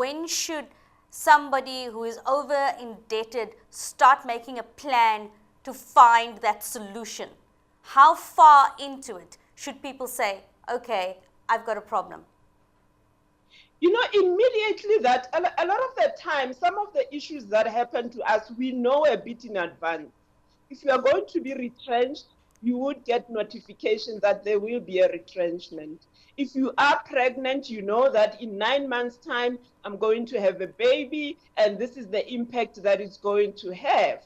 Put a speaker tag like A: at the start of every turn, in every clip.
A: when should somebody who is over indebted start making a plan to find that solution? How far into it should people say, okay, I've got a problem?
B: Immediately that a lot of the time, some of the issues that happen to us, we know a bit in advance. If you are going to be retrenched, you would get notification that there will be a retrenchment. If you are pregnant, you know that in 9 months' time, I'm going to have a baby, and this is the impact that it's going to have.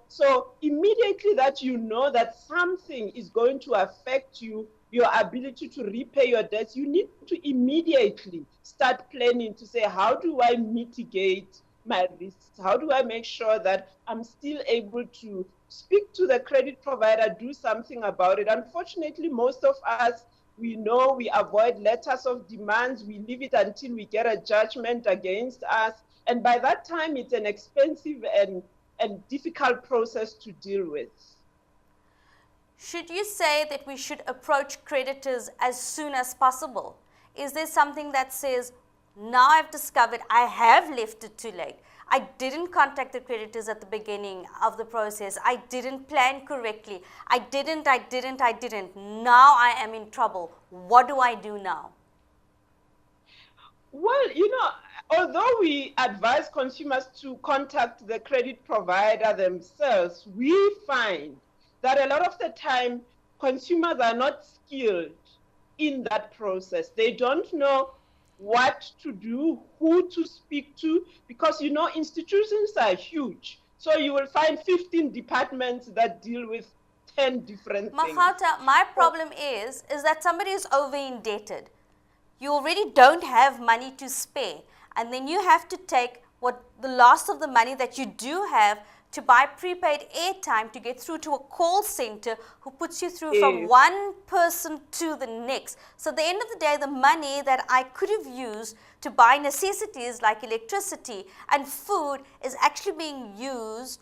B: So immediately that you know that something is going to affect you, your ability to repay your debts, you need to immediately start planning to say, how do I mitigate my risks? How do I make sure that I'm still able to speak to the credit provider, do something about it? Unfortunately, most of us, we know we avoid letters of demands. We leave it until we get a judgment against us. And by that time, it's an expensive and difficult process to deal with.
A: Should you say that we should approach creditors as soon as possible? Is there something that says, now I've discovered I have left it too late. I didn't contact the creditors at the beginning of the process. I didn't plan correctly. I didn't. Now I am in trouble. What do I do now?
B: Well, although we advise consumers to contact the credit provider themselves, we find that a lot of the time consumers are not skilled in that process. They don't know what to do, who to speak to, because institutions are huge. So you will find 15 departments that deal with 10 different things.
A: Magauta, my problem is that somebody is over indebted. You already don't have money to spare, and then you have to take the last of the money that you do have to buy prepaid airtime to get through to a call center who puts you through from one person to the next. So at the end of the day, the money that I could have used to buy necessities like electricity and food is actually being used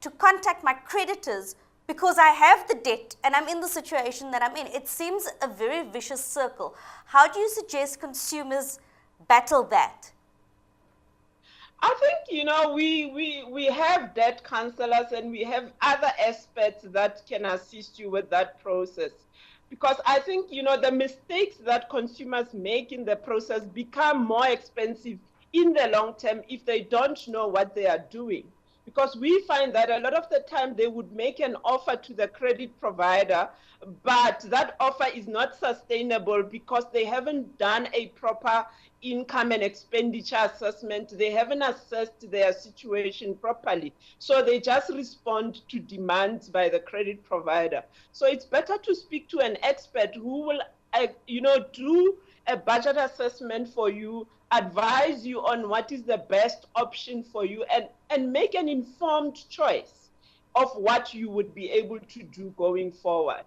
A: to contact my creditors because I have the debt and I'm in the situation that I'm in. It seems a very vicious circle. How do you suggest consumers battle that?
B: I think, we have debt counselors and we have other experts that can assist you with that process. Because I think, the mistakes that consumers make in the process become more expensive in the long term if they don't know what they are doing. Because we find that a lot of the time they would make an offer to the credit provider, but that offer is not sustainable because they haven't done a proper income and expenditure assessment. They haven't assessed their situation properly. So they just respond to demands by the credit provider. So it's better to speak to an expert who will, do a budget assessment for you, advise you on what is the best option for you, and make an informed choice of what you would be able to do going forward.